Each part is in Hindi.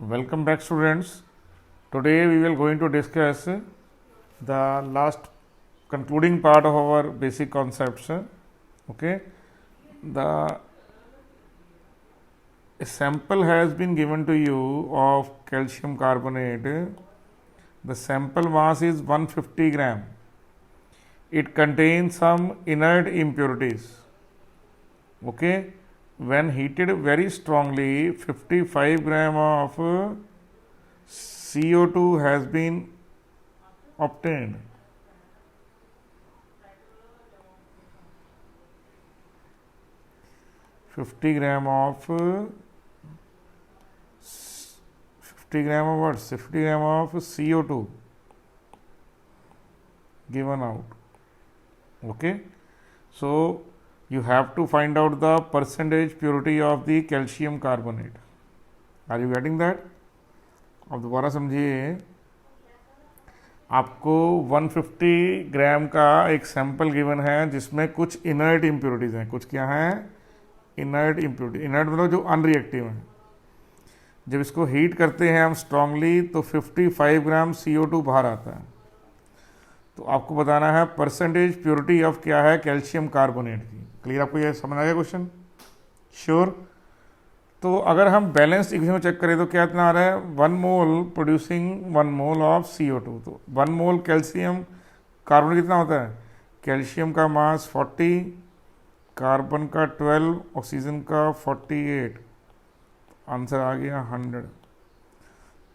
Welcome back, students. Today we will going to discuss the last concluding part of our basic concepts. Okay, the sample has been given to you of calcium carbonate. The sample mass is 150 gram. It contains some inert impurities. Okay, when heated very strongly, 55 gram of CO2 has been obtained. Fifty gram of what? 50 gram of CO2 given out. Okay, so you have to find out the percentage purity of the calcium carbonate. Are you getting that? अब दोबारा समझिए, आपको 150 ग्राम का एक सैंपल गिवन है जिसमें कुछ इनर्ट इम्प्योरिटीज हैं. कुछ क्या हैं? Inert impurity. इनर्ट मतलब जो अनरिएक्टिव हैं. जब इसको हीट करते हैं हम स्ट्रांगली तो 55 ग्राम CO2 बाहर आता है. तो आपको बताना है परसेंटेज प्योरिटी ऑफ क्या है कैल्शियम कार्बोनेट की. क्लियर? आपको ये समझ आ गया क्वेश्चन? श्योर. तो अगर हम बैलेंस इक्वेशन में चेक करें तो क्या इतना आ रहा है? 1 मोल प्रोड्यूसिंग 1 मोल ऑफ CO2. तो 1 मोल कैल्शियम कार्बोनेट कितना होता है? कैल्शियम का मास 40, कार्बन का 12, ऑक्सीजन का 48. आंसर आ गया 100.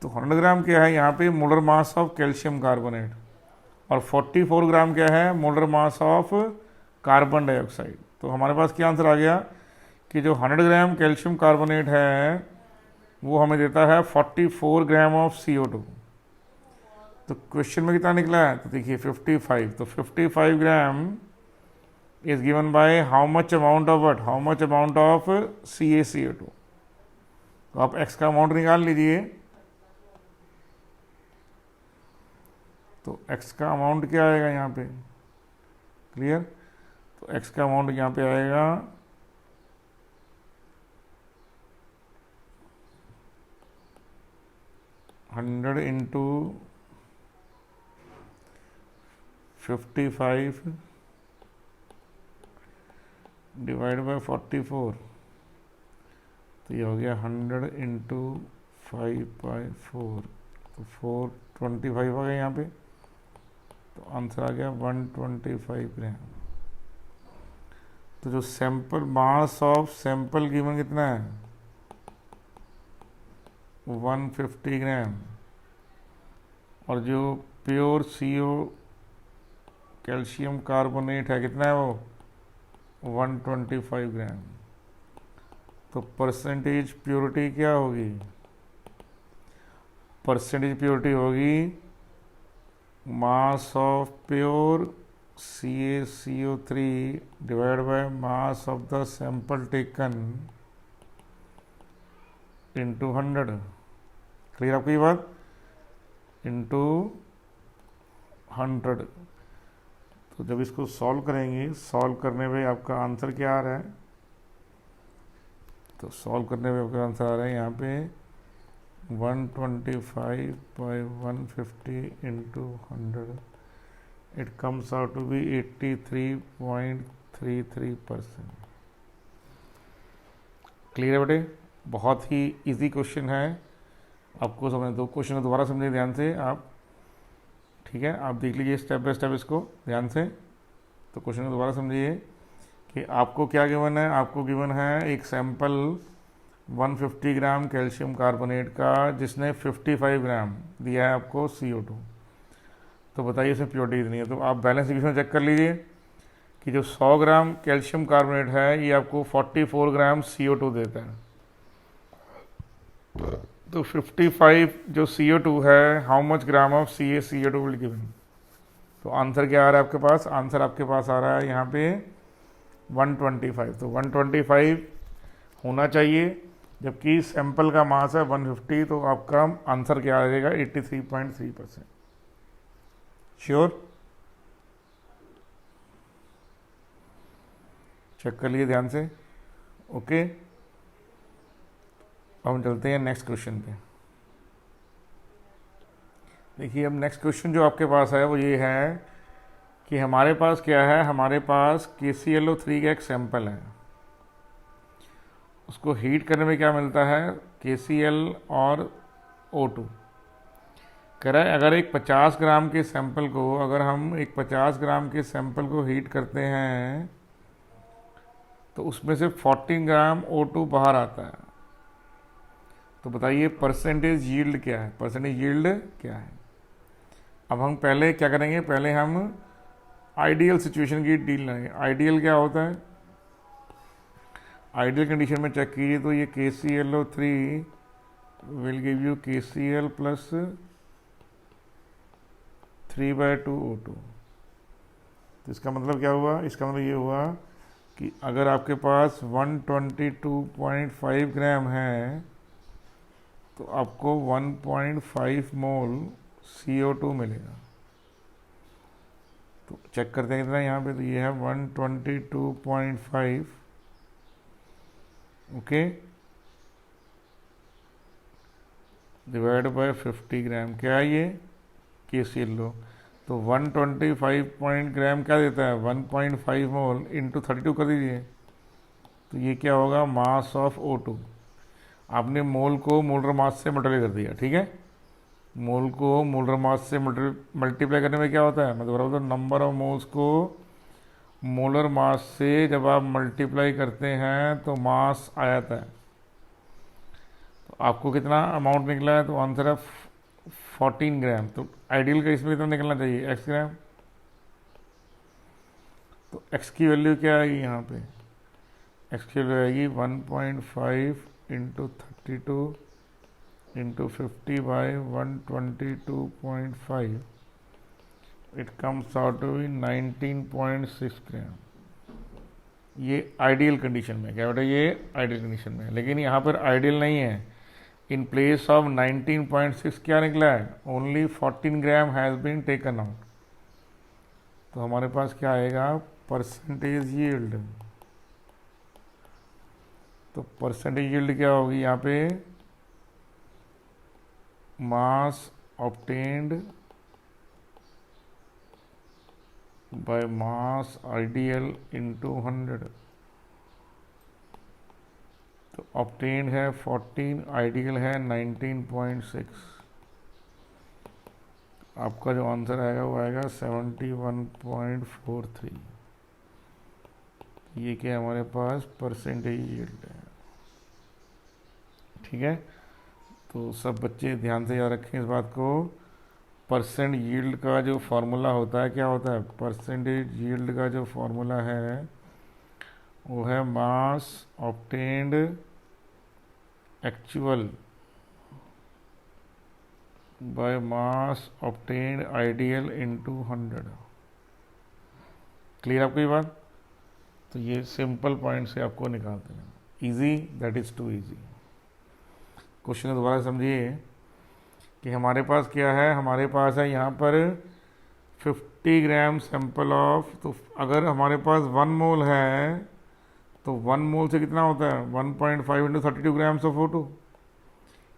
तो 100 ग्राम क्या है यहाँ पे? Molar mass of calcium carbonate. और 44 ग्राम क्या है? Molar mass of carbon dioxide. तो हमारे पास क्या आंसर आ गया कि जो 100 ग्राम कैल्शियम कार्बोनेट है वो हमें देता है 44 ग्राम ऑफ CO2. तो क्वेश्चन में कितना निकला है? तो देखिए 55. तो 55 gram is given by how much amount of what? How much amount of CaCO2. तो आप x का अमाउंट निकाल लीजिए. तो x का अमाउंट क्या आएगा यहाँ पे? क्लियर? तो x का अमाउंट यहाँ पे आएगा 100 इंटू 55 डिवाइड बाय 44. तो ये हो गया 100 इंटू 5/4. तो 425 आ गया यहाँ पे. तो आंसर आ गया 125 ग्राम. तो जो sample mass of sample given कितना है? 150 ग्राम. और जो प्योर CO कैल्शियम कार्बोनेट है कितना है वो? 125 ग्राम. तो परसेंटेज प्योरिटी क्या होगी? परसेंटेज प्योरिटी होगी mass of pure CaCO3 divide by mass of the sample taken into 100. Clear आपको ये बात? इंटू 100. तो जब इसको सॉल्व करेंगे, सॉल्व करने पे आपका आंसर क्या आ रहा है? तो सॉल्व करने पे आपका आंसर आ रहा है यहाँ पे 125/150 into 100. It comes out to be 83.33%. Clear है बेटे? बहुत ही इजी क्वेश्चन है. आपको समझ दो क्वेश्चन दोबारा समझिए ध्यान से आप. ठीक है, आप देख लीजिए स्टेप बाय स्टेप इसको ध्यान से. तो क्वेश्चन को दोबारा समझिए कि आपको क्या गिवन है. आपको गिवन है एक सैंपल 150 ग्राम कैल्शियम कार्बोनेट का जिसने 55 ग्राम दिया है आपको CO2. तो बताइए इसमें प्योरिटी कितनी है? तो आप बैलेंस इक्वेशन चेक कर लीजिए कि जो 100 ग्राम कैल्शियम कार्बोनेट है ये आपको 44 ग्राम CO2 देता है. तो 55 जो CO2 है, how much gram of CaCO2 will given. तो आंसर क्या आ रहा है आपके पास? आंसर आपके पास आ रहा है यहाँ पे 125. तो 125 होना चाहिए जबकि सैंपल का मास है 150. तो आपका आंसर क्या आ जाएगा? 83.3%. श्योर? चेक कर लिए ध्यान से. ओके, अब हम चलते हैं नेक्स्ट क्वेश्चन पे. देखिए अब नेक्स्ट क्वेश्चन जो आपके पास है वो ये है कि हमारे पास क्या है, हमारे पास KClO3 का एक सैंपल है, उसको हीट करने में क्या मिलता है, KCl और O2। कह रहा है अगर एक 50 ग्राम के सैंपल को, अगर हम एक 50 ग्राम के सैंपल को हीट करते हैं तो उसमें से 14 ग्राम O2 बाहर आता है, तो बताइए परसेंटेज यील्ड क्या है, परसेंटेज यील्ड क्या है। अब हम पहले क्या करेंगे, पहले हम आइडियल सिचुएशन की डील लेंगे। आइडियल क्या होता है, आइडियल कंडीशन में चेक कीजिए तो ये KClO3 will give you KCl plus 3/2 O2। तो इसका मतलब क्या हुआ, इसका मतलब ये हुआ कि अगर आपके पास 122.5 ग्राम है तो आपको 1.5 मोल CO2 मिलेगा। तो चेक करते हैं कितना यहाँ पे, तो ये है 122.5, ओके, डिवाइड बाय 50 ग्राम, क्या है ये KClO। तो 125 ग्राम क्या देता है, 1.5 मोल इंटू 32 कर दीजिए, तो ये क्या होगा, मास ऑफ O2। आपने मोल को मोलर मास से मल्टीप्लाई कर दिया, ठीक है, मोल को मोलर मास से मल्टीप्लाई करने में क्या होता है, मतलब बराबर नंबर ऑफ मोल्स को मोलर मास से जब आप मल्टीप्लाई करते हैं तो मास आ जाता है। तो आपको कितना अमाउंट निकला है, तो आंसर है 14 ग्राम। तो आइडियल का इसमें कितना निकलना चाहिए, x ग्राम। तो x की वैल्यू क्या आएगी यहाँ पे, x की वैल्यू आएगी 1.5 into 32 into 50 by 122.5, it comes out to be 19.6 gram. ये आइडियल कंडीशन में, क्या बेटा, ये आइडियल कंडीशन में है। लेकिन यहाँ पर आइडियल नहीं है, इन प्लेस ऑफ 19.6 क्या निकला है, only 14 gram has been taken out. तो हमारे पास क्या आएगा, परसेंटेज यील्ड। तो परसेंटेज यील्ड क्या होगी यहाँ पे, mass obtained by mass ideal into 100। तो ऑब्टेन्ड है 14, आइडियल है 19.6। आपका जो आंसर आएगा वो आएगा 71.43। ये क्या हमारे पास परसेंटेज यील्ड है, ठीक है। तो सब बच्चे ध्यान से याद रखें इस बात को, परसेंट यील्ड का जो फार्मूला होता है, क्या होता है, परसेंटेज यील्ड का जो फार्मूला है वो है mass obtained actual by mass obtained ideal into 100। Clear आपको ये बात। तो ये सिंपल पॉइंट से आपको निकालते हैं, easy, that is too easy. Question दोबारा समझिए कि हमारे पास क्या है, हमारे पास है यहाँ पर 50 ग्राम सैंपल ऑफ, तो अगर हमारे पास 1 मोल है तो 1 मोल से कितना होता है, 1.5 इंटू 32 ग्राम्स ऑफ O2,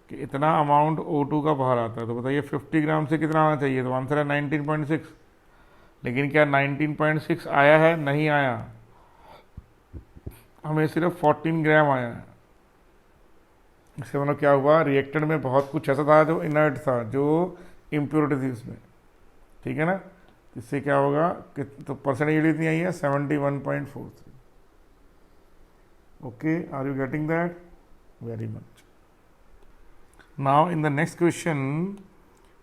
कि इतना अमाउंट O2 का बाहर आता है। तो बताइए 50 ग्राम से कितना आना चाहिए, तो आंसर है 19.6। लेकिन क्या 19.6 आया है, नहीं आया, हमें सिर्फ 14 ग्राम आया है। इससे मतलब क्या हुआ, रिएक्टेंट में बहुत कुछ ऐसा था जो इनर्ट था, जो इम्प्योरिटी थी उसमें, ठीक है ना। इससे क्या होगा कि तो परसेंटेज यील्ड इतनी आई है 71.43। Okay, are you getting that, very much. Now in the next question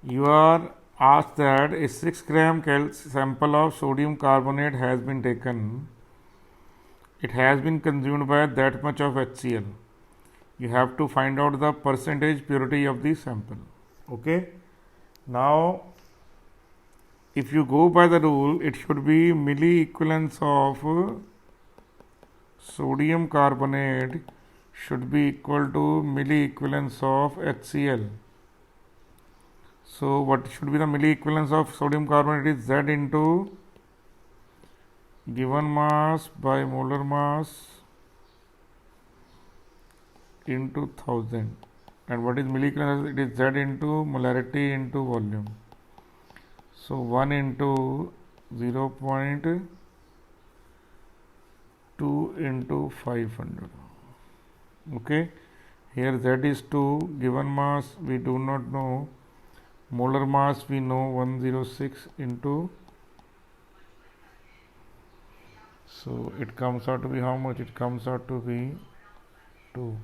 you are asked that a 6 gram sample of sodium carbonate has been taken. It has been consumed by that much of HCl. You have to find out the percentage purity of the sample. Okay. Now, if you go by the rule, it should be milli equivalence of sodium carbonate should be equal to milli equivalence of HCl. So what should be the milli equivalence of sodium carbonate is Z into given mass by molar mass into 1000, and what is milli equivalence, it is Z into molarity into volume. So 1 into 0.2 into 500. Okay, here Z is 2, given mass we do not know, molar mass we know 106 into, so it comes out to be how much? It comes out to be 2.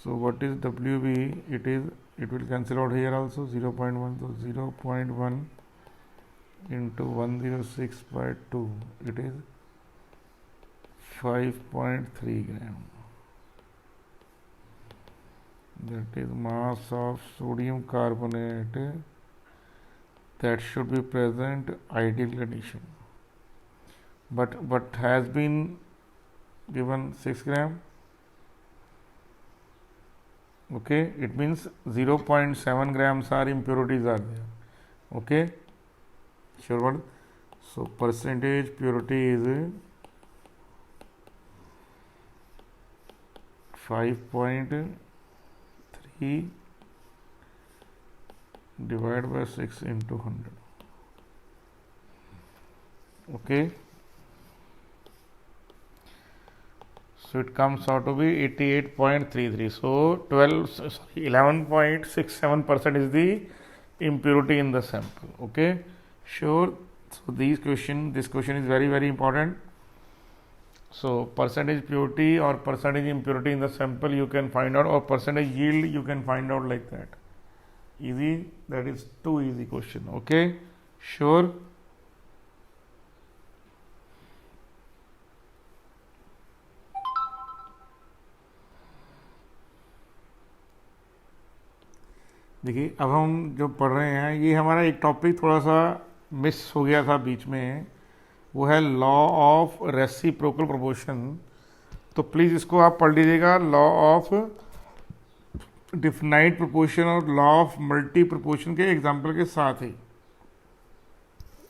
So what is WB? It will cancel out here also, 0.1, so 0.1 into 106 by 2, it is 5.3 gram. That is mass of sodium carbonate that should be present ideal condition, but has been given 6 gram. Okay, it means 0.7 grams are impurities are there. Okay, sure what? So percentage purity is 5.3 divided by 6 into 100. Okay, so it comes out to be 88.33. So 11.67% is the impurity in the sample. Okay, sure. So this question is very very important. So percentage purity or percentage impurity in the sample you can find out, or percentage yield you can find out like that. Easy, that is too easy question. Okay, sure. देखिए अब हम जो पढ़ रहे हैं, ये हमारा एक टॉपिक थोड़ा सा मिस हो गया था बीच में, वो है लॉ ऑफ रेसिप्रोकल प्रोपोर्शन. तो प्लीज़ इसको आप पढ़ लीजिएगा, लॉ ऑफ डिफिनाइट प्रोपोर्शन और लॉ ऑफ मल्टी प्रोपोर्शन के एग्जाम्पल के साथ ही.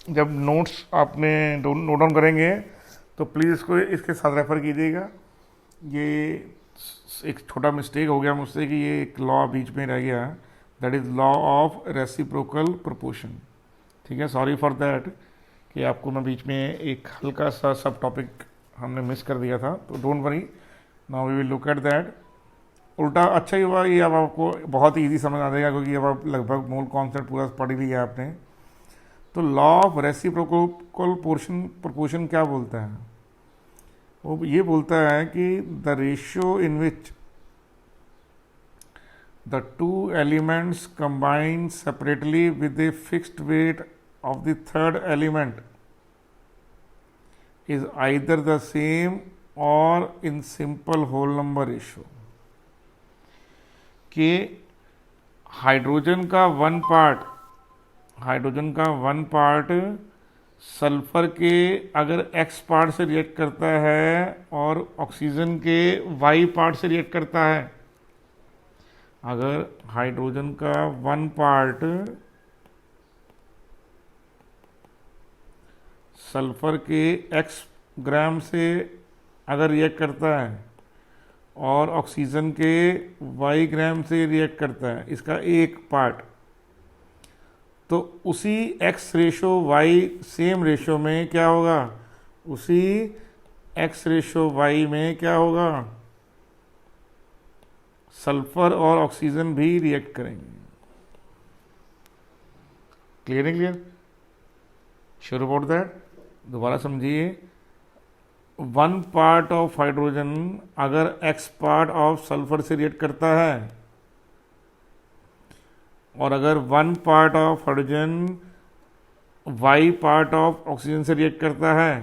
जब नोट्स आपने नोट डाउन करेंगे तो प्लीज़ इसको इसके साथ रेफर कीजिएगा. ये एक छोटा मिस्टेक हो गया मुझसे कि ये एक लॉ बीच में रह गया, that is law of reciprocal proportion. ठीक है, सॉरी फॉर दैट कि आपको मैं बीच में एक हल्का सा सब टॉपिक हमने मिस कर दिया था. तो don't worry, now we will look at that. उल्टा अच्छा ही हुआ, ये अब आपको बहुत ही ईजी समझ आ जाएगा क्योंकि अब आप लगभग मूल कॉन्सेप्ट पूरा पढ़ ही लिया आपने. तो लॉ ऑफ रेसिप्रोकल प्रोपोर्शन क्या बोलता है? वो ये बोलता है कि the ratio in which the two elements combine separately with a fixed weight of the third element is either the same or in simple whole number ratio. कि हाइड्रोजन का वन पार्ट सल्फर के अगर x पार्ट से रिएक्ट करता है और ऑक्सीजन के y पार्ट से रिएक्ट करता है. अगर हाइड्रोजन का वन पार्ट सल्फर के x ग्राम से अगर रिएक्ट करता है और ऑक्सीजन के y ग्राम से रिएक्ट करता है, इसका एक पार्ट, तो उसी x ratio y same ratio में क्या होगा? उसी x रेशो y में क्या होगा? सल्फर और ऑक्सीजन भी रिएक्ट करेंगे. क्लियर है? क्लियर? Sure about that? दोबारा समझिए, वन पार्ट ऑफ हाइड्रोजन अगर एक्स पार्ट ऑफ सल्फर से रिएक्ट करता है और अगर one part of hydrogen Y part of oxygen से रिएक्ट करता है,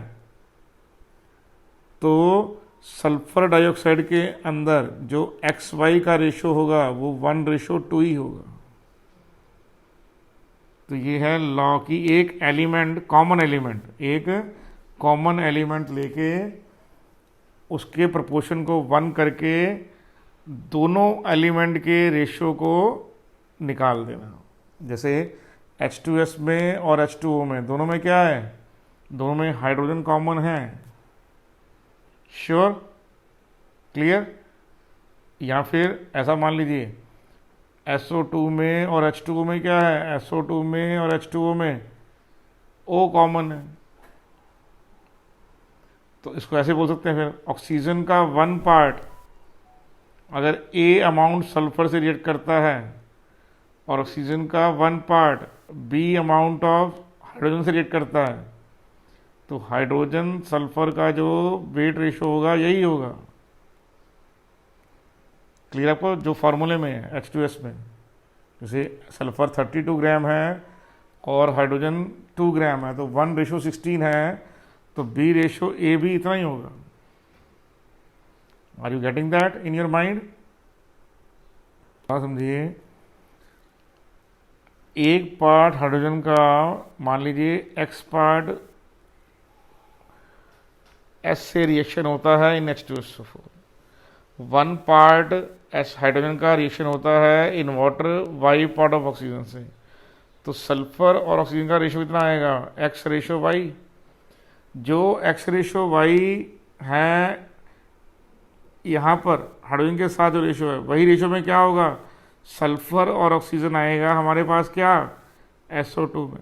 तो सल्फर डाइऑक्साइड के अंदर जो एक्स वाई का रेशो होगा वो 1:2 ही होगा. तो ये है लॉ की एक कॉमन एलिमेंट लेके उसके प्रोपोर्शन को 1 करके दोनों एलिमेंट के रेशो को निकाल देना. जैसे H2S में और H2O में, दोनों में क्या है? दोनों में हाइड्रोजन कॉमन है. श्योर? क्लियर? या फिर ऐसा मान लीजिए, SO2 में और H2O में क्या है, SO2 में और H2O में O कॉमन है, तो इसको ऐसे बोल सकते हैं फिर ऑक्सीजन का 1 पार्ट अगर A अमाउंट सल्फर से रिएक्ट करता है और ऑक्सीजन का 1 part B amount of hydrogen से रिएक्ट करता है, तो हाइड्रोजन सल्फर का जो वेट रेशो होगा यही होगा। क्लियर आपको, जो फॉर्मूले में है H2S में, जैसे सल्फर 32 ग्राम है और हाइड्रोजन 2 ग्राम है, तो 1:16 है, तो B रेशो A भी इतना ही होगा। Are you getting that in your mind? समझिए, एक पार्ट हाइड्रोजन का मान लीजिए X पार्ट S से रिएक्शन होता है in H2SO4, 1 part S hydrogen का रिएक्शन होता है in water Y part of oxygen से, तो सल्फर और ऑक्सीजन का रेशो कितना आएगा, X रेशो Y। जो X रेशो Y है यहाँ पर हाइड्रोजन के साथ जो रेशो है, वही रेशो में क्या होगा, सल्फर और ऑक्सीजन आएगा हमारे पास क्या, SO2 में।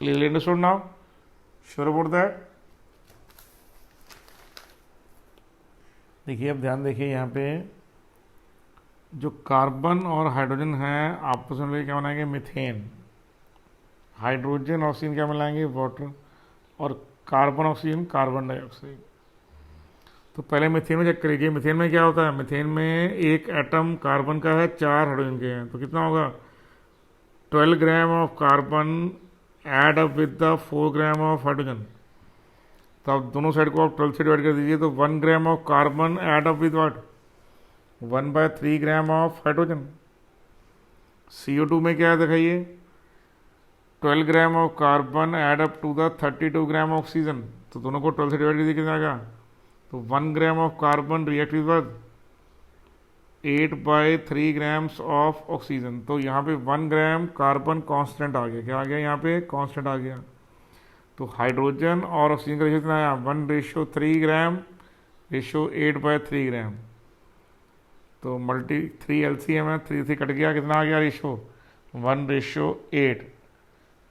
Clearly understood now? Sure about that? देखिए, अब ध्यान देखिए, यहाँ पे जो कार्बन और हाइड्रोजन है आपस में क्या बनाएंगे, मीथेन। हाइड्रोजन ऑक्सीजन क्या मिलाएंगे, वाटर। और कार्बन ऑक्सीजन कार्बन डाइऑक्साइड। तो पहले मीथेन में चेक करिए, मीथेन में क्या होता है, मीथेन में एक एटम कार्बन का है, 4 हाइड्रोजन के हैं, तो कितना होगा, 12 gram of carbon add up with the 4 gram of hydrogen. तो आप दोनों साइड को आप 12 से डिवाइड कर दीजिए, तो 1 gram of carbon add up with what, 1/3 gram of hydrogen. CO2 में क्या है दिखाइए, 12 gram of carbon add up to the 32 gram oxygen, तो दोनों को 12 से डिवाइड कर दीजिए, कितना आएगा, तो 1 gram of carbon react with 8/3 grams of oxygen. तो यहाँ पे 1 ग्राम कार्बन कांस्टेंट आ गया, क्या आ गया, यहाँ पे कांस्टेंट आ गया। तो हाइड्रोजन और ऑक्सीजन का रेशो कितना आया, 1:3 ग्राम, रेशो 8/3 ग्राम। तो मल्टी 3 LCM है, 3 कट गया, कितना आ गया रेशो, 1:8।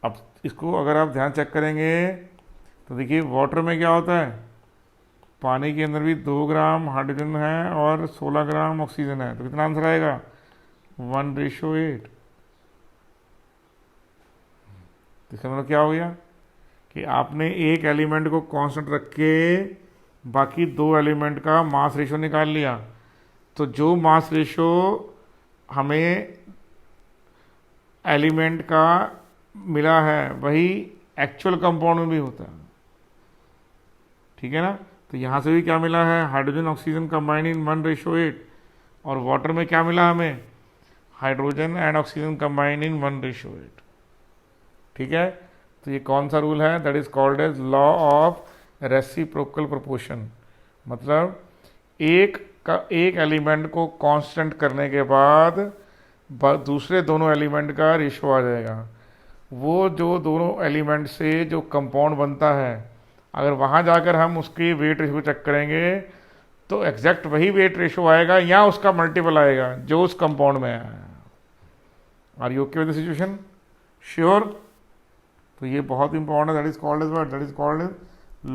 अब इसको अगर आप ध्यान चेक करेंगे तो देखिए, वाटर में क्या होता है, पानी के अंदर भी 2 ग्राम हाइड्रोजन है और 16 ग्राम ऑक्सीजन है, तो कितना आंसर आएगा, 1:8। इसका मतलब क्या हो गया कि आपने एक एलिमेंट को कांस्टेंट रख के बाकी 2 एलिमेंट का मास रेशो निकाल लिया, तो जो मास रेशो हमें एलिमेंट का मिला है वही एक्चुअल कंपाउंड में भी होता है, ठीक है ना। तो यहाँ से भी क्या मिला है, हाइड्रोजन ऑक्सीजन कंबाइन इन 1:8, और वाटर में क्या मिला हमें, hydrogen and oxygen combine in 1:8, ठीक है। तो ये कौन सा रूल है, that is called as law of reciprocal proportion. मतलब एक एलिमेंट को कांस्टेंट करने के बाद दूसरे दोनों एलिमेंट का रेशो आ जाएगा। वो जो दोनों एलिमेंट से जो कंपाउंड बनता है, अगर वहाँ जाकर हम उसकी वेट रेशो चेक करेंगे तो एग्जैक्ट वही वेट रेशो आएगा या उसका मल्टीपल आएगा जो उस कंपाउंड में है। Are you okay with the situation? Sure? तो ये बहुत इंपॉर्टेंट है, that is called as what, that is called as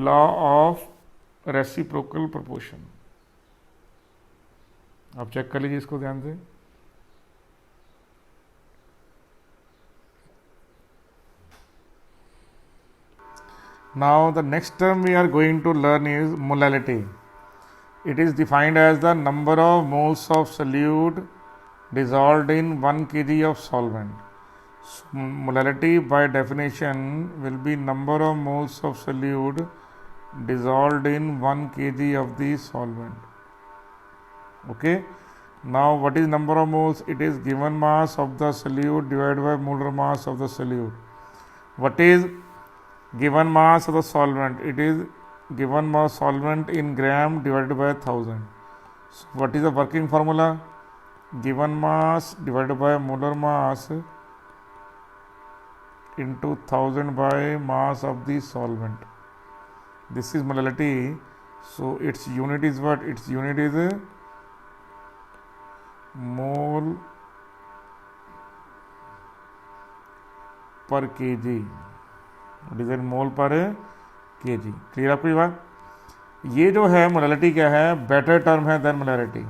law of reciprocal proportion. आप चेक कर लीजिए इसको ध्यान से। Now the next term we are going to learn is molality. It is defined as the number of moles of solute dissolved in 1 kg of solvent. So, molality by definition will be number of moles of solute dissolved in 1 kg of the solvent. Okay. Now what is number of moles? It is given mass of the solute divided by molar mass of the solute. What is given mass of the solvent? It is given mass solvent in gram divided by 1000. So what is the working formula? Given mass divided by molar mass into 1000 by mass of the solvent. This is molality. So its unit is what? Its unit is मोल पर केजी, डीजल मोल पर केजी। क्लियर आपको ये बात? ये जो है मोलैलिटी क्या है, बेटर टर्म है than molality.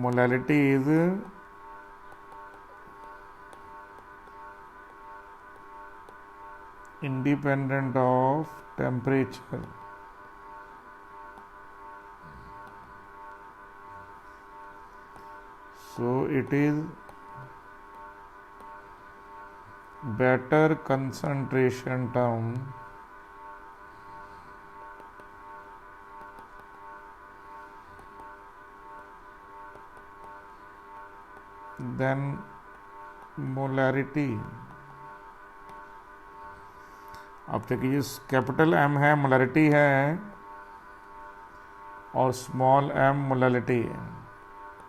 Molality is independent of temperature, so it is better concentration term than molarity। आप देखिए कैपिटल एम है मोलैरिटी है और स्मॉल एम मोलैलिटी है,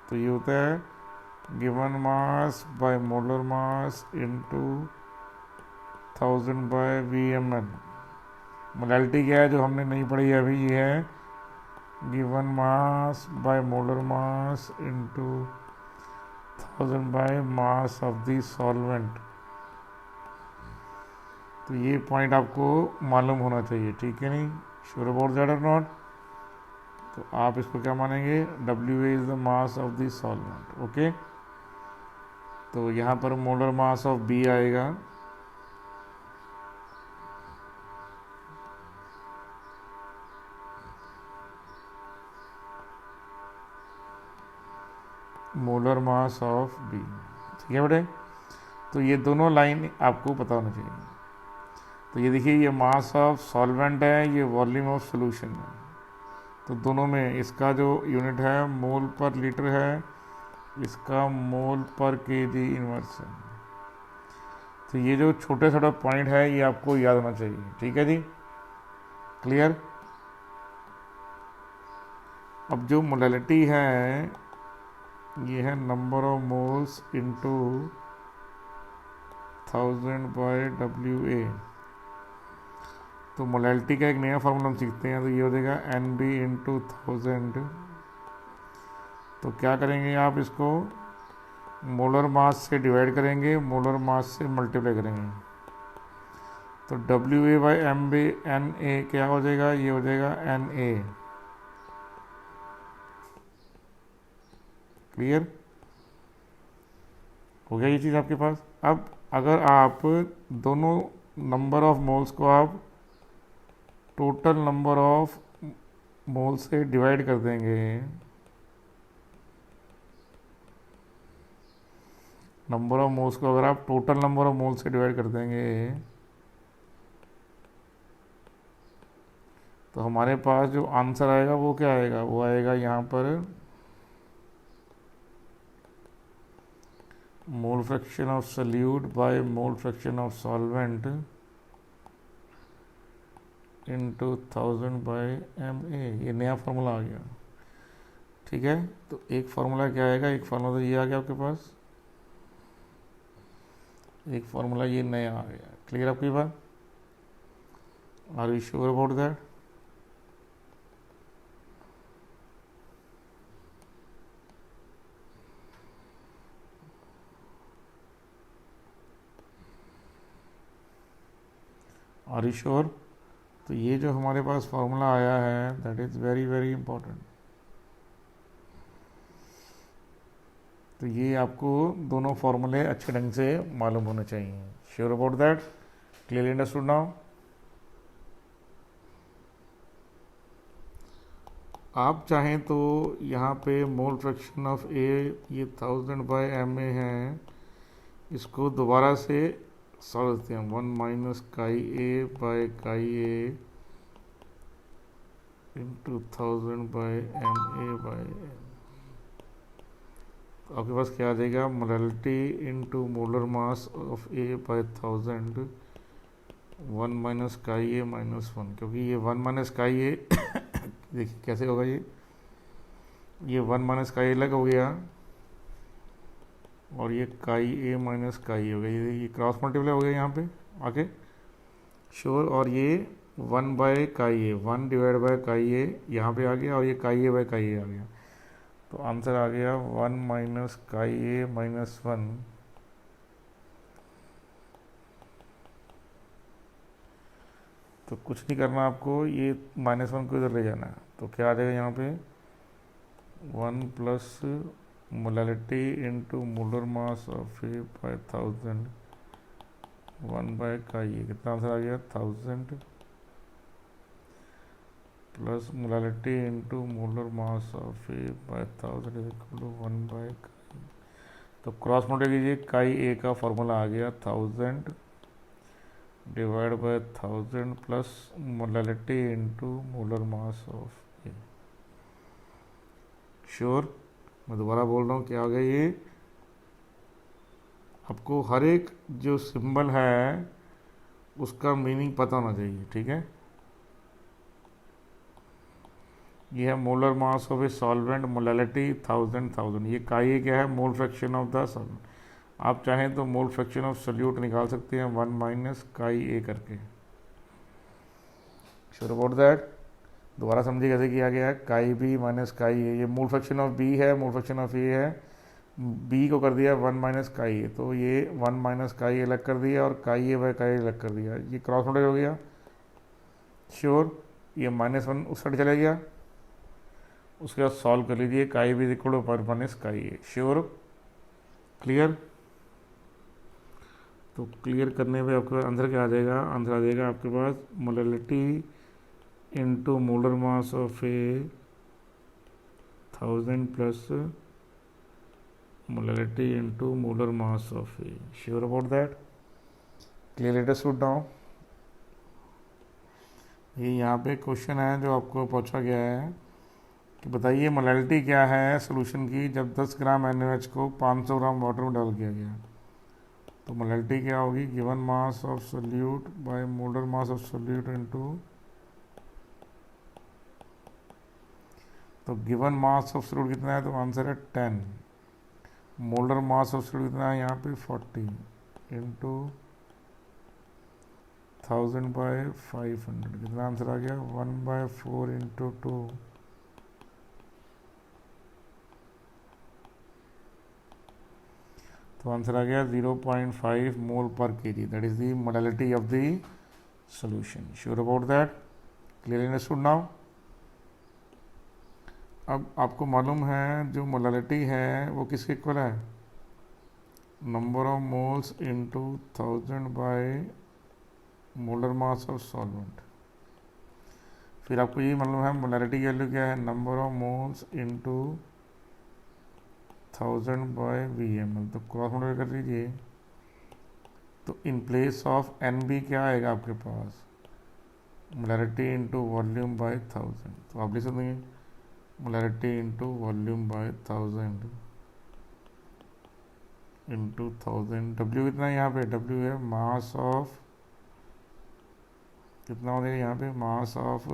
तो ये होता है given mass by molar mass into 1000 by VmL। Molality क्या है जो हमने नहीं पढ़ी है अभी, ये है given mass by molar mass into 1000 by mass of the solvent. तो ये पॉइंट आपको मालूम होना चाहिए, ठीक है नहीं? श्योर अबाउट दैट और नॉट? तो आप इसको क्या मानेंगे, WA is the mass of the solvent. Okay, तो यहाँ पर मोलर मास ऑफ B आएगा, मोलर मास ऑफ B। ठीक है बेटे? तो ये दोनों लाइन आपको पता होना चाहिए। तो ये देखिए, ये मास ऑफ सॉल्वेंट है, ये वॉल्यूम ऑफ सॉल्यूशन है, तो दोनों में इसका जो यूनिट है मोल पर लीटर है, इसका मोल पर केजी इनवर्स है। तो ये जो छोटे छोटे पॉइंट है ये आपको याद होना चाहिए, ठीक है जी? क्लियर? अब जो मोलैलिटी है ये है number of moles into 1000 by WA। तो मोलैलिटी का एक नया फार्मूला हम सीखते हैं, तो ये हो जाएगा NB इंटू 1000। तो क्या करेंगे आप, इसको मोलर मास से डिवाइड करेंगे, मोलर मास से मल्टीप्लाई करेंगे, तो WA बाई MB NA क्या हो जाएगा, ये हो जाएगा NA। क्लियर हो गया ये चीज़ आपके पास? अब अगर आप दोनों नंबर ऑफ मोल्स को आप टोटल नंबर ऑफ मोल से डिवाइड कर देंगे, नंबर ऑफ मोल्स को अगर आप टोटल नंबर ऑफ मोल से डिवाइड कर देंगे, तो हमारे पास जो आंसर आएगा वो क्या आएगा, वो आएगा यहाँ पर mole fraction of solute by mole fraction of solvent into 1000 by MA। ये नया फार्मूला आ गया, ठीक है? तो एक फार्मूला क्या आएगा, एक फार्मूला तो ये आ गया आपके पास, एक फार्मूला ये नया आ गया। क्लियर आपकी बात? Are you sure about that? Are you sure? तो ये जो हमारे पास फार्मूला आया है that is very very important. तो ये आपको दोनों फार्मूले अच्छे ढंग से मालूम होने चाहिए। Sure about that? Clearly understood now? आप चाहें तो यहाँ पे मोल फ्रैक्शन ऑफ A ये 1000 बाय MA है, इसको दोबारा से सॉल्व करते हैं, 1 minus chi A by chi A into 1000 by MA by M। तो आपके पास क्या आ जाएगा, molality into molar mass of A by 1000, 1 minus chi A minus 1, क्योंकि ये 1 माइनस काई A देखिए कैसे होगा, ये 1 माइनस काई अलग हो गया और ये काई A माइनस काई हो गया, ये क्रॉस मल्टीप्लाई हो गया यहाँ पे आके। श्योर? और ये 1 by chi A, 1 divide by chi A यहाँ पे आ गया, और ये काई A बाय काई A आ गया। तो आंसर आ गया 1 माइनस काई ए माइनस 1। तो कुछ नहीं करना आपको, ये -1 को इधर ले जाना है। तो क्या आ जाएगा यहाँ पे 1 plus molality into molar mass of A by 1000 1 by chi A. कितना आंसर आ गया 1000 plus molality into molar mass of A by 1000 is equal to 1 by chi. तो क्रॉस मल्टीप्लाई कीजिए, काई ए का फॉर्मूला आ गया 1000 divide bye 1000 plus molality into molar mass of A. Sure? मैं दोबारा बोल रहा हूँ, क्या हो गया ये, आपको हर एक जो सिंबल है उसका मीनिंग पता होना चाहिए, ठीक है। ये है molar mass of a solvent, molality 1000। ये काई क्या है, मोल फ्रैक्शन ऑफ द सॉल्वेंट। आप चाहें तो मोल फ्रैक्शन ऑफ सोल्यूट निकाल सकते हैं 1 माइनस काई ए करके। Sure about that? दोबारा समझिए कैसे किया गया है, काई बी माइनस काई ए। ये मोल फ्रैक्शन ऑफ बी है, मोल फ्रैक्शन ऑफ ए है, बी को कर दिया 1 माइनस काई ए। तो ये 1 माइनस काई ए अलग कर दिया और काई ए बाय काई अलग कर दिया, ये क्रॉस मल्टीप्लाई हो गया। श्योर? ये -1 उस साइड चला गया। उसके बाद सॉल्व कर लीजिए, काई बी इक्वल टू 1 माइनस काई ए। श्योर? क्लियर? तो क्लियर करने पे आपके पास आंसर क्या आ जाएगा, आंसर आ जाएगा आपके पास molality into molar mass of A 1000 plus molality into molar mass of A. Sure about that? Clear? Let us now, ये यहाँ पे क्वेश्चन है जो आपको पूछा गया है कि बताइए मोलैलिटी क्या है सोल्यूशन की जब 10 ग्राम NaOH को 500 ग्राम वाटर में डाल किया गया। तो मोलैलिटी क्या होगी, given mass of solute bye molar mass of solute into, तो गिवन मास ऑफ सोल्यूट कितना है, तो आंसर है 10। मोलर मास ऑफ सोल्यूट कितना है यहाँ पे 40 इंटू 1000 बाय 500। कितना आंसर आ गया 1/4 इंटू 2। तो आंसर आ गया 0.5 मोल पर KG. That is the molality of the solution. Sure about that? Clearly understood now? अब आपको मालूम है जो मोलैलिटी है वो किसके इक्वल है, number of moles into 1000 bye molar mass of solvent. फिर आपको ये मालूम है मोलैलिटी की वैल्यू क्या है, number of moles into 1000 by VmL। तो क्रॉस मल्टीप्लाई कर लीजिए, तो इन प्लेस ऑफ NB क्या आएगा आपके पास, मोलैलिटी इंटू वॉल्यूम बाय 1000। तो आप लिख सकते हैं molality into volume by 1000 into 1000। W कितना है यहाँ पे, W है मास ऑफ, कितना हो जाएगा यहाँ पे, mass of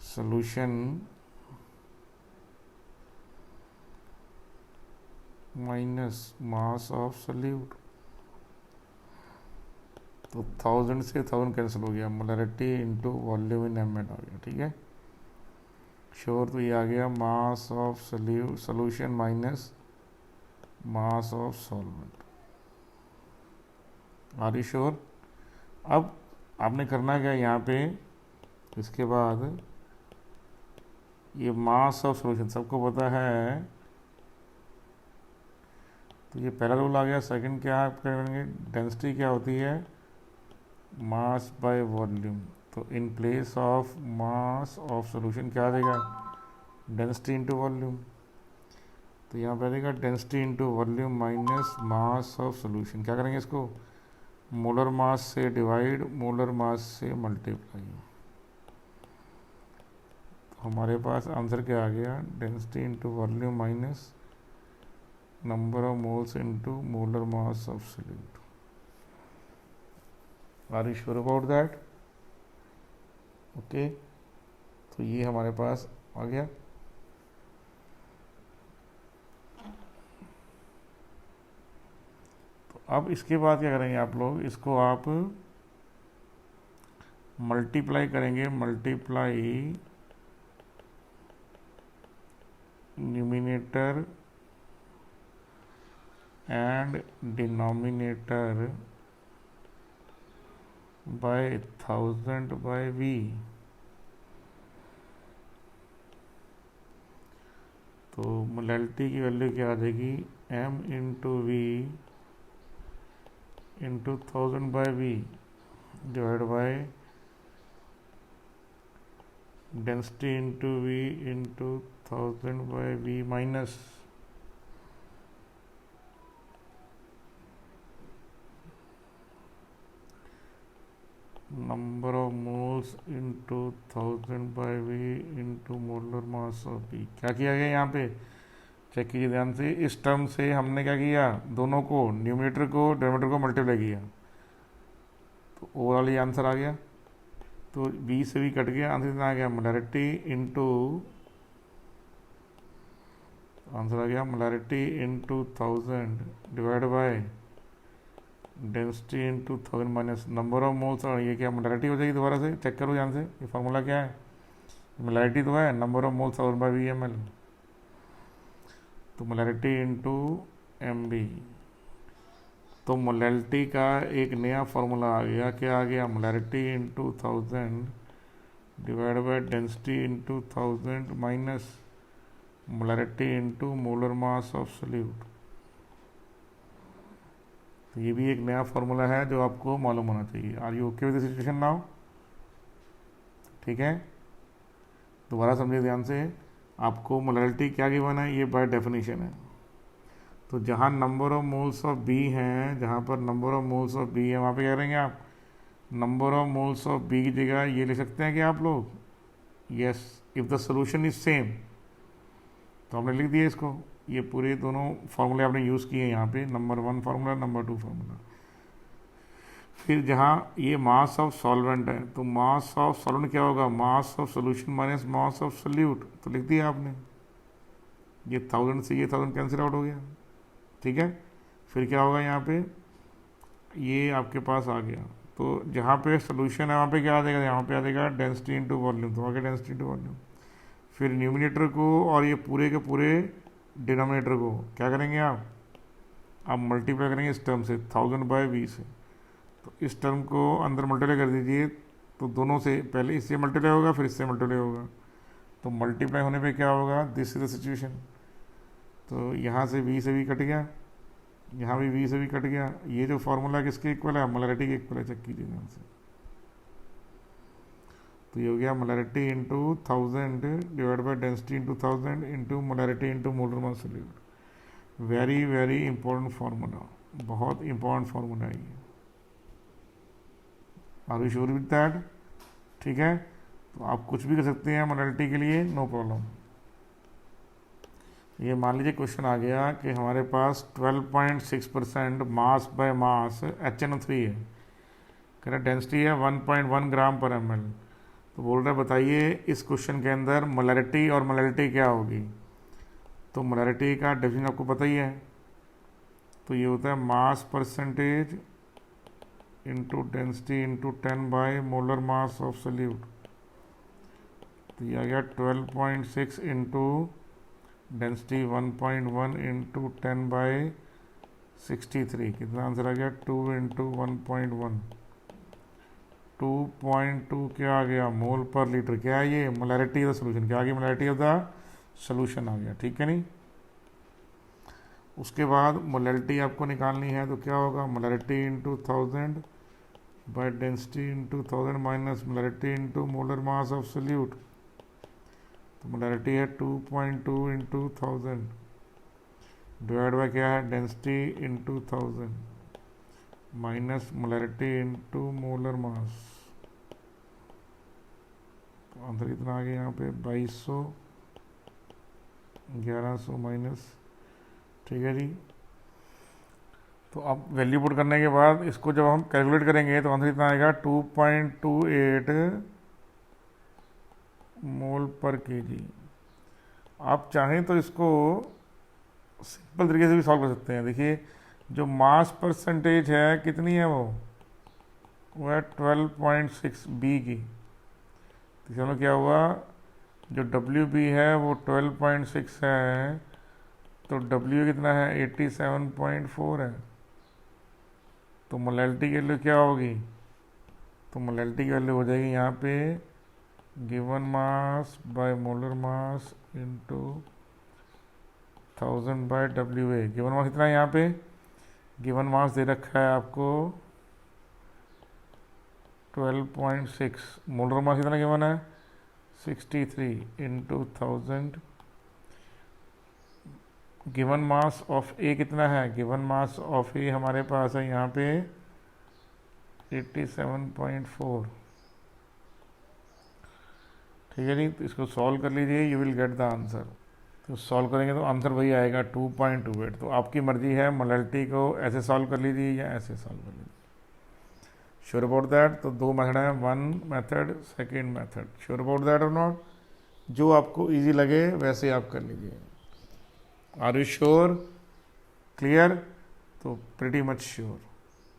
solution minus mass of solute. तो 1000 से 1000 कैंसिल हो गया, molality into volume in ml आ गया, ठीक है। श्योर? तो ये आ गया mass of solution minus mass of solvent. Are you sure? अब आपने करना क्या यहाँ पे, इसके बाद ये मास ऑफ सॉल्यूशन सबको पता है, तो ये पहला रूल आ गया। सेकंड क्या आप करेंगे, डेंसिटी क्या होती है, मास बाय वॉल्यूम। तो in place of mass of solution क्या आ जाएगा, डेंसिटी इंटू वॉल्यूम। तो यहाँ पे आ जाएगा density into volume minus mass of solution. क्या करेंगे इसको, मोलर मास से डिवाइड, मोलर मास से मल्टीप्लाई। तो हमारे पास आंसर क्या आ गया, density into volume minus number of moles into molar mass of solute. Are you sure about that? Okay, तो ये हमारे पास आ गया। तो अब इसके बाद क्या करेंगे आप लोग, इसको आप मल्टीप्लाई करेंगे, multiply numerator and denominator by 1000 by v। तो मोलैलिटी की वैल्यू क्या आ जाएगी, m into V into 1000 by v divide by density into v into 1000 by v minus number of moles into 1000 by v into molar mass of b। क्या किया गया यहाँ पे, चेक कीजिए ध्यान से। इस टर्म से हमने क्या किया, दोनों को, न्यूमरेटर को डिनोमिनेटर को मल्टीप्लाई किया, तो ओवरऑल ये आंसर आ गया। तो b से भी कट गया, आंसर आ गया मोलैरिटी इंटू, आंसर आ गया molarity into 1000 divide by density into 1000 minus number of moles. और ये क्या मोलैरिटी हो जाएगी, दोबारा से चेक करो ध्यान से, ये फार्मूला क्या है, मोलैरिटी तो है, number of moles 1000 by VmL, तो मोलैरिटी इंटू MB। तो मोलैलिटी का एक नया फार्मूला आ गया, क्या आ गया, molarity into 1000 divide by density into 1000 minus molarity into molar mass of solute. तो ये भी एक नया फार्मूला है जो आपको मालूम होना चाहिए। Are you okay with the situation now, ठीक है। दोबारा समझिए ध्यान से, आपको मोलैलिटी क्या गिवन है, ये बाय डेफिनेशन है। तो जहाँ number of moles of B हैं, जहाँ पर number of moles of B है, वहाँ पे क्या करेंगे आप, number of moles of B की जगह ये लिख सकते हैं कि आप लोग, yes if the solution is same, तो हमने लिख दिया इसको। ये पूरे दोनों फार्मूले आपने यूज़ किए हैं यहाँ पे, नंबर 1 फार्मूला, नंबर 2 फार्मूला। फिर जहाँ ये मास ऑफ सॉल्वेंट है, तो मास ऑफ सॉल्वेंट क्या होगा, मास of solution minus mass of solute, तो लिख दिया आपने। ये 1000 से ये 1000 कैंसिल आउट हो गया, ठीक है। फिर क्या होगा यहाँ पे, ये आपके पास आ गया, तो जहाँ पे सोल्यूशन है वहाँ पे क्या आ जाएगा, यहाँ पे आ जाएगा डेंसिटी इंटू वॉल्यूम, तो आगे डेंसिटी इंटू वॉल्यूम। फिर न्यूमिनेटर को और ये पूरे के पूरे डिनोमिनेटर को क्या करेंगे आप मल्टीप्लाई करेंगे इस टर्म से 1000 बाय v से। तो इस टर्म को अंदर मल्टीप्लाई कर दीजिए, तो दोनों से पहले इससे मल्टीप्लाई होगा, फिर इससे मल्टीप्लाई होगा, तो मल्टीप्लाई होने पे क्या होगा, दिस इज द सिचुएशन। तो यहाँ से v से भी कट गया, यहाँ भी v से भी कट गया। ये जो फार्मूला किसके इक्वल है, मोलैरिटी के इक्वल है, चेक कीजिए ध्यान से। तो ये हो गया molarity into 1000 divide by density into 1000 into molarity into molar mass solute. Very very important formula, बहुत इंपॉर्टेंट फार्मूला है ये। Are you sure with that, ठीक है। तो आप कुछ भी कर सकते हैं मोलैरिटी के लिए, नो प्रॉब्लम। ये मान लीजिए क्वेश्चन आ गया कि हमारे पास 12.6% मास बाय मास HNO3 है, कह रहा डेंसिटी है 1.1 ग्राम पर ml। तो बोल रहा है बताइए इस क्वेश्चन के अंदर मोलैरिटी और मोलैलिटी क्या होगी। तो मोलैरिटी का डेफिनेशन आपको पता ही है, तो ये होता है mass percentage into density into 10 bye molar mass of solute. तो ये आ गया 12.6 इंटू डेंसिटी 1.1 इंटू 10 बाय 63, कितना आंसर आ गया, 2 इंटू 1.1, 2.2 क्या आ गया, मोल पर लीटर। क्या है ये, मोलैरिटी ऑफ द सोल्यूशन, क्या आ गया, मोलैरिटी ऑफ द सोल्यूशन आ गया, ठीक है नहीं। उसके बाद मोलैरिटी आपको निकालनी है, तो क्या होगा, molarity into 1000 bye density into 1000 minus molarity into molar mass of solute. तो मोलैरिटी है 2.2 इंटू 1000 डिवाइड बाय क्या है, density into 1000 minus molarity into molar मास। तो आंसर कितना आ गया यहाँ पे, 2200, 1100 माइनस, ठीक है जी। तो अब वैल्यू पुट करने के बाद इसको जब हम कैलकुलेट करेंगे तो आंसर कितना आएगा, 2.28 मोल पर केजी। आप चाहें तो इसको सिंपल तरीके से भी सॉल्व कर सकते हैं। देखिए जो मास परसेंटेज है कितनी है, वो है 12.6 बी की। तो चलो क्या हुआ, जो डब्ल्यू बी है वो 12.6 है, तो W कितना है 87.4 है, तो मोलैलिटी की वैल्यू क्या होगी, तो मोलैलिटी की वैल्यू हो जाएगी यहाँ पे given mass by molar mass into 1000 by WA। Given mass कितना है यहाँ पे, गिवन मास दे रखा है आपको 12.6, मोलर मास कितना गिवन है 63 इंटू 1000। गिवन मास ऑफ ए कितना है, गिवन मास ऑफ ए हमारे पास है यहाँ पे 87.4। ठीक है जी, तो इसको सॉल्व कर लीजिए, you will get the answer. तो सॉल्व करेंगे तो आंसर वही आएगा 2.28। तो आपकी मर्जी है मोलैलिटी को ऐसे सॉल्व कर लीजिए या ऐसे सॉल्व कर लीजिए। Sure about that? तो दो मेथड हैं, one method second method. Sure about that और नॉट? जो आपको इजी लगे वैसे आप कर लीजिए। Are you sure? क्लियर? तो प्रीटी मच श्योर।